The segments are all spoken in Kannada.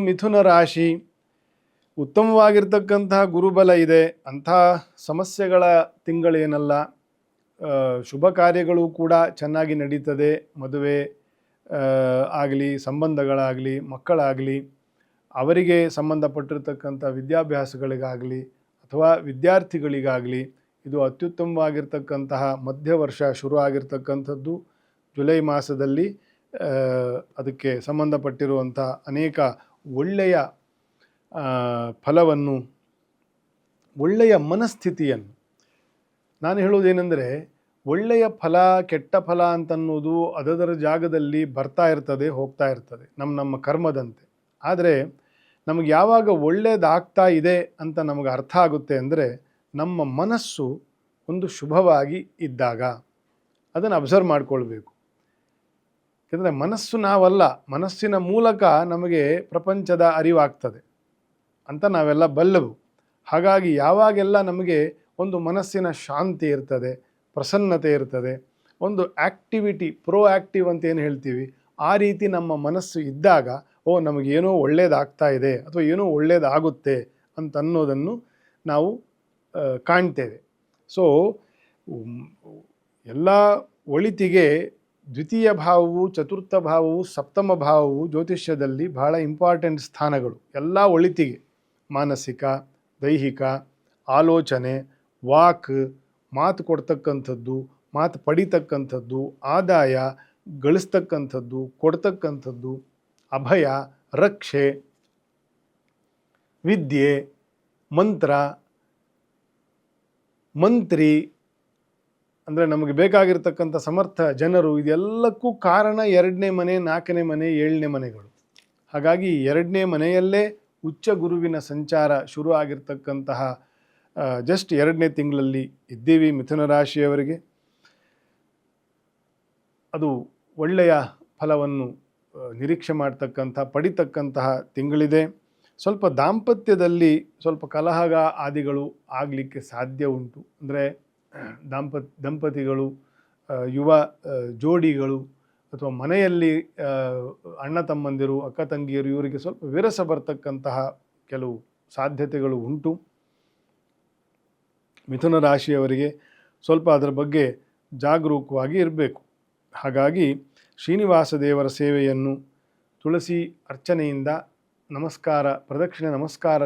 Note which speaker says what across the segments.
Speaker 1: ಮಿಥುನ ರಾಶಿ, ಉತ್ತಮವಾಗಿರ್ತಕ್ಕಂತಹ ಗುರುಬಲ ಇದೆ. ಅಂಥ ಸಮಸ್ಯೆಗಳ ತಿಂಗಳೇನಲ್ಲ. ಶುಭ ಕಾರ್ಯಗಳು ಕೂಡ ಚೆನ್ನಾಗಿ ನಡೀತದೆ. ಮದುವೆ ಆಗಲಿ, ಸಂಬಂಧಗಳಾಗಲಿ, ಮಕ್ಕಳಾಗಲಿ, ಅವರಿಗೆ ಸಂಬಂಧಪಟ್ಟಿರ್ತಕ್ಕಂಥ ವಿದ್ಯಾಭ್ಯಾಸಗಳಿಗಾಗಲಿ ಅಥವಾ ವಿದ್ಯಾರ್ಥಿಗಳಿಗಾಗಲಿ ಇದು ಅತ್ಯುತ್ತಮವಾಗಿರ್ತಕ್ಕಂತಹ ಮಧ್ಯವರ್ಷ ಶುರು ಆಗಿರ್ತಕ್ಕಂಥದ್ದು. ಜುಲೈ ಮಾಸದಲ್ಲಿ ಅದಕ್ಕೆ ಸಂಬಂಧಪಟ್ಟಿರುವಂಥ ಅನೇಕ ಒಳ್ಳೆಯ ಫಲವನ್ನು, ಒಳ್ಳೆಯ ಮನಸ್ಥಿತಿಯನ್ನು, ನಾನು ಹೇಳುವುದೇನೆಂದರೆ, ಒಳ್ಳೆಯ ಫಲ ಕೆಟ್ಟ ಫಲ ಅಂತನ್ನುವುದು ಅದರ ಜಾಗದಲ್ಲಿ ಬರ್ತಾ ಇರ್ತದೆ, ಹೋಗ್ತಾ ಇರ್ತದೆ, ನಮ್ಮ ಕರ್ಮದಂತೆ. ಆದರೆ ನಮಗೆ ಯಾವಾಗ ಒಳ್ಳೆಯದಾಗ್ತಾ ಇದೆ ಅಂತ ನಮಗೆ ಅರ್ಥ ಆಗುತ್ತೆ ಅಂದರೆ, ನಮ್ಮ ಮನಸ್ಸು ಒಂದು ಶುಭವಾಗಿ ಇದ್ದಾಗ. ಅದನ್ನು ಅಬ್ಸರ್ವ್ ಮಾಡಿಕೊಳ್ಬೇಕು. ಯಾಕೆಂದರೆ ಮನಸ್ಸು ನಾವಲ್ಲ, ಮನಸ್ಸಿನ ಮೂಲಕ ನಮಗೆ ಪ್ರಪಂಚದ ಅರಿವಾಗ್ತದೆ ಅಂತ ನಾವೆಲ್ಲ ಬಲ್ಲವು. ಹಾಗಾಗಿ ಯಾವಾಗೆಲ್ಲ ನಮಗೆ ಒಂದು ಮನಸ್ಸಿನ ಶಾಂತಿ ಇರ್ತದೆ, ಪ್ರಸನ್ನತೆ ಇರ್ತದೆ, ಒಂದು ಆ್ಯಕ್ಟಿವಿಟಿ, ಪ್ರೋ ಆ್ಯಕ್ಟಿವ್ ಅಂತ ಏನು ಹೇಳ್ತೀವಿ, ಆ ರೀತಿ ನಮ್ಮ ಮನಸ್ಸು ಇದ್ದಾಗ ನಮಗೇನೋ ಒಳ್ಳೆಯದಾಗ್ತಾ ಇದೆ ಅಥವಾ ಏನೋ ಒಳ್ಳೆಯದಾಗುತ್ತೆ ಅಂತ ಅನ್ನೋದನ್ನು ನಾವು ಕಾಣ್ತೇವೆ. ಸೊ ಎಲ್ಲ ಒಳಿತಿಗೆ ದ್ವಿತೀಯ ಭಾವವು, ಚತುರ್ಥ ಭಾವವು, ಸಪ್ತಮ ಭಾವವು ಜ್ಯೋತಿಷ್ಯದಲ್ಲಿ ಬಹಳ ಇಂಪಾರ್ಟೆಂಟ್ ಸ್ಥಾನಗಳು. ಎಲ್ಲ ಒಳಿತಿಗೆ ಮಾನಸಿಕ, ದೈಹಿಕ, ಆಲೋಚನೆ, ವಾಕ್, ಮಾತು ಕೊಡ್ತಕ್ಕಂಥದ್ದು, ಮಾತು ಪಡಿತಕ್ಕಂಥದ್ದು, ಆದಾಯ ಗಳಿಸ್ತಕ್ಕಂಥದ್ದು, ಕೊಡ್ತಕ್ಕಂಥದ್ದು, ಅಭಯ, ರಕ್ಷೆ, ವಿದ್ಯೆ, ಮಂತ್ರ, ಮಂತ್ರಿ ಅಂದರೆ ನಮಗೆ ಬೇಕಾಗಿರ್ತಕ್ಕಂಥ ಸಮರ್ಥ ಜನರು, ಇದೆಲ್ಲಕ್ಕೂ ಕಾರಣ 2ನೇ ಮನೆ, 4ನೇ ಮನೆ, 7ನೇ ಮನೆಗಳು. ಹಾಗಾಗಿ 2ನೇ ಮನೆಯಲ್ಲೇ ಉಚ್ಚ ಗುರುವಿನ ಸಂಚಾರ ಶುರು ಆಗಿರ್ತಕ್ಕಂತಹ ಜಸ್ಟ್ 2ನೇ ತಿಂಗಳಲ್ಲಿ ಇದ್ದೀವಿ ಮಿಥುನ ರಾಶಿಯವರಿಗೆ. ಅದು ಒಳ್ಳೆಯ ಫಲವನ್ನು ನಿರೀಕ್ಷೆ ಮಾಡ್ತಕ್ಕಂಥ, ಪಡಿತಕ್ಕಂತಹ ತಿಂಗಳಿದೆ. ಸ್ವಲ್ಪ ದಾಂಪತ್ಯದಲ್ಲಿ ಸ್ವಲ್ಪ ಕಲಹ ಆದಿಗಳು ಆಗಲಿಕ್ಕೆ ಸಾಧ್ಯ ಉಂಟು. ಅಂದರೆ ದಂಪತಿಗಳು, ಯುವ ಜೋಡಿಗಳು ಅಥವಾ ಮನೆಯಲ್ಲಿ ಅಣ್ಣ ತಮ್ಮಂದಿರು, ಅಕ್ಕ ತಂಗಿಯರು, ಇವರಿಗೆ ಸ್ವಲ್ಪ ವಿರಸ ಬರ್ತಕ್ಕಂತಹ ಕೆಲವು ಸಾಧ್ಯತೆಗಳು ಉಂಟು. ಮಿಥುನ ರಾಶಿಯವರಿಗೆ ಸ್ವಲ್ಪ ಅದರ ಬಗ್ಗೆ ಜಾಗರೂಕವಾಗಿ ಇರಬೇಕು. ಹಾಗಾಗಿ ಶ್ರೀನಿವಾಸ ದೇವರ ಸೇವೆಯನ್ನು ತುಳಸಿ ಅರ್ಚನೆಯಿಂದ, ನಮಸ್ಕಾರ, ಪ್ರದಕ್ಷಿಣೆ ನಮಸ್ಕಾರ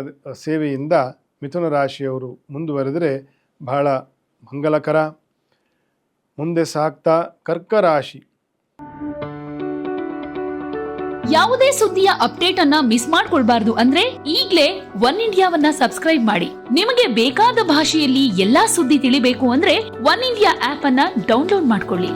Speaker 1: ಸೇವೆಯಿಂದ ಮಿಥುನ ರಾಶಿಯವರು ಮುಂದುವರೆದರೆ ಬಹಳ ಮಂಗಲಕರ. ಮುಂದೆ ಸಾಗ್ತಾ ಕರ್ಕ ರಾಶಿ.
Speaker 2: ಯಾವುದೇ ಸುದ್ದಿಯ ಅಪ್ಡೇಟ್ ಅನ್ನ ಮಿಸ್ ಮಾಡ್ಕೊಳ್ಬಾರ್ದು ಅಂದ್ರೆ ಈಗ್ಲೇ ಒನ್ ಇಂಡಿಯಾವನ್ನ ಸಬ್ಸ್ಕ್ರೈಬ್ ಮಾಡಿ. ನಿಮಗೆ ಬೇಕಾದ ಭಾಷೆಯಲ್ಲಿ ಎಲ್ಲಾ ಸುದ್ದಿ ತಿಳಿಬೇಕು ಅಂದ್ರೆ ಒನ್ ಇಂಡಿಯಾ ಆಪ್ ಅನ್ನ ಡೌನ್ಲೋಡ್ ಮಾಡ್ಕೊಳ್ಳಿ.